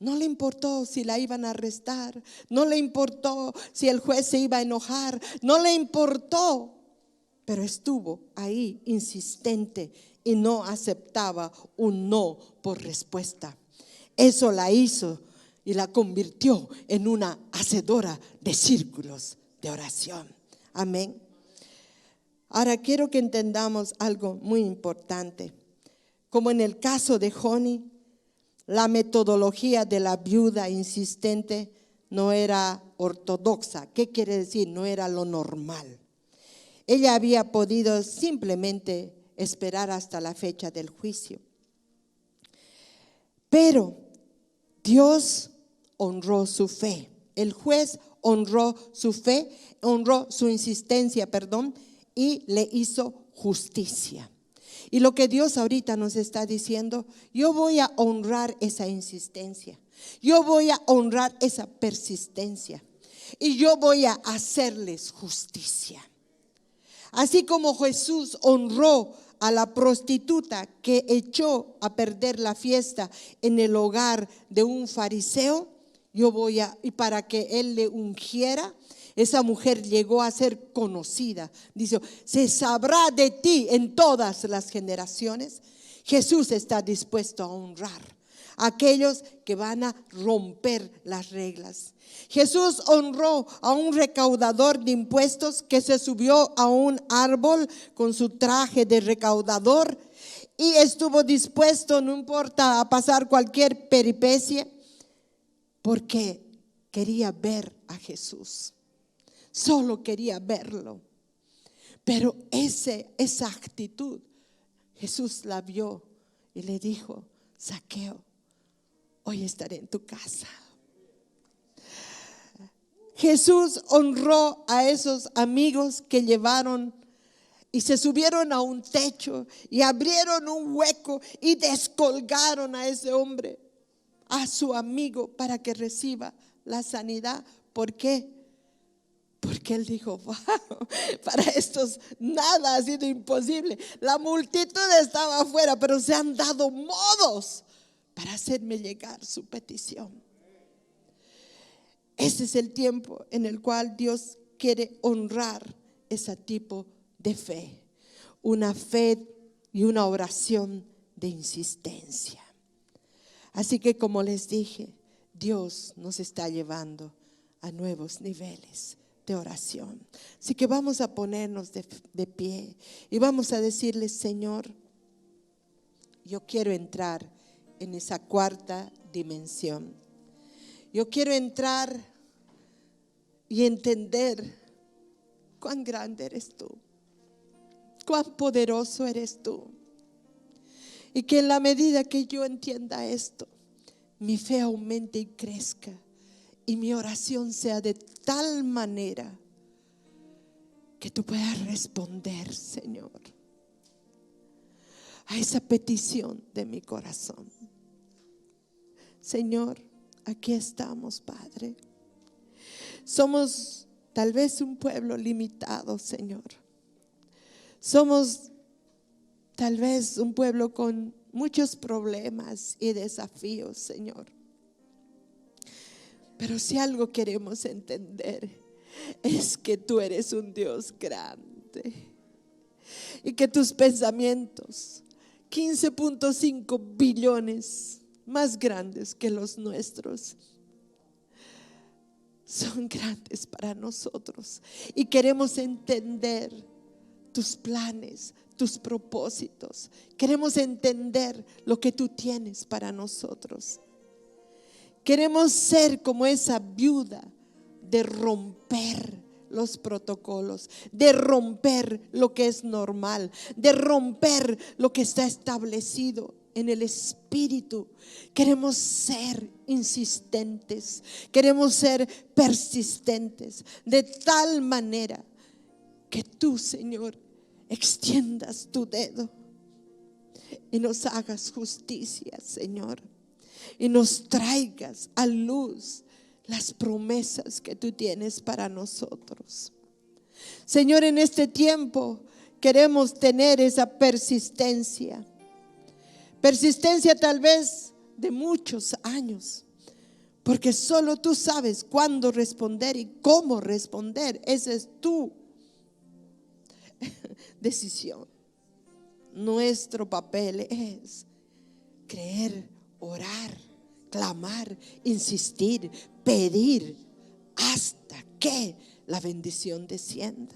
no le importó si la iban a arrestar, no le importó si el juez se iba a enojar, no le importó, pero estuvo ahí insistente y no aceptaba un no por respuesta. Eso la hizo y la convirtió en una hacedora de círculos de oración. Amén. Ahora quiero que entendamos algo muy importante. Como en el caso de Joni, la metodología de la viuda insistente no era ortodoxa. ¿Qué quiere decir? No era lo normal. Ella había podido simplemente esperar hasta la fecha del juicio. Pero Dios honró su fe. El juez honró su fe, honró su insistencia, y le hizo justicia. Y lo que Dios ahorita nos está diciendo, yo voy a honrar esa insistencia, yo voy a honrar esa persistencia y yo voy a hacerles justicia. Así como Jesús honró a la prostituta que echó a perder la fiesta en el hogar de un fariseo, y para que él le ungiera, esa mujer llegó a ser conocida. Dice, se sabrá de ti en todas las generaciones. Jesús está dispuesto a honrar aquellos que van a romper las reglas. Jesús honró a un recaudador de impuestos que se subió a un árbol con su traje de recaudador y estuvo dispuesto, no importa, a pasar cualquier peripecia, porque quería ver a Jesús. Solo quería verlo. Pero esa actitud, Jesús la vio y le dijo: Zaqueo, hoy estaré en tu casa. Jesús honró a esos amigos que llevaron y se subieron a un techo y abrieron un hueco y descolgaron a ese hombre, a su amigo, para que reciba la sanidad. ¿Por qué? Porque él dijo: wow, para estos nada ha sido imposible. La multitud estaba afuera, pero se han dado modos para hacerme llegar su petición. Ese es el tiempo en el cual Dios quiere honrar ese tipo de fe. Una fe y una oración de insistencia. Así que, como les dije, Dios nos está llevando a nuevos niveles de oración. Así que vamos a ponernos de pie y vamos a decirle: Señor, yo quiero entrar en esa cuarta dimensión. Yo quiero entrar y entender cuán grande eres tú, cuán poderoso eres tú. Y que en la medida que yo entienda esto, mi fe aumente y crezca. Y mi oración sea de tal manera que tú puedas responder, Señor, a esa petición de mi corazón. Señor, aquí estamos, Padre. Somos tal vez un pueblo limitado, Señor. Somos tal vez un pueblo con muchos problemas y desafíos, Señor. Pero si algo queremos entender es que tú eres un Dios grande y que tus pensamientos, 15.5 billones, más grandes que los nuestros, son grandes para nosotros. Y queremos entender tus planes, tus propósitos. Queremos entender lo que tú tienes para nosotros. Queremos ser como esa viuda, de romper los protocolos, de romper lo que es normal, de romper lo que está establecido en el espíritu. Queremos ser insistentes, queremos ser persistentes, de tal manera que tú, Señor, extiendas tu dedo y nos hagas justicia, Señor, y nos traigas a luz las promesas que tú tienes para nosotros. Señor, en este tiempo queremos tener esa persistencia tal vez de muchos años, porque solo tú sabes cuándo responder y cómo responder. Esa es tu decisión. Nuestro papel es creer, orar, clamar, insistir, pedir hasta que la bendición descienda.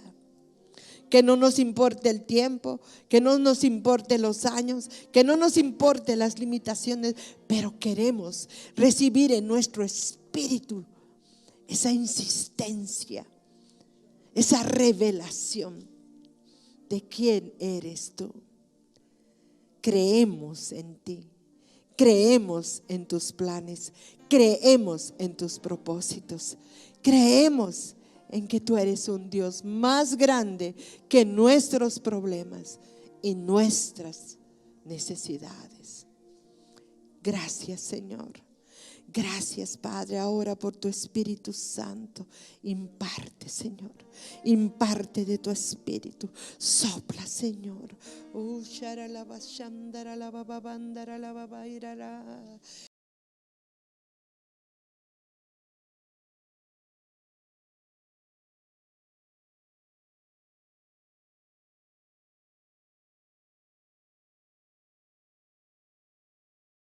Que no nos importe el tiempo, que no nos importe los años, que no nos importe las limitaciones, pero queremos recibir en nuestro espíritu esa insistencia, esa revelación de quién eres tú. Creemos en ti, creemos en tus planes, creemos en tus propósitos, creemos en que tú eres un Dios más grande que nuestros problemas y nuestras necesidades. Gracias, Señor. Gracias, Padre, ahora por tu Espíritu Santo. Imparte, Señor, imparte de tu Espíritu. Sopla, Señor.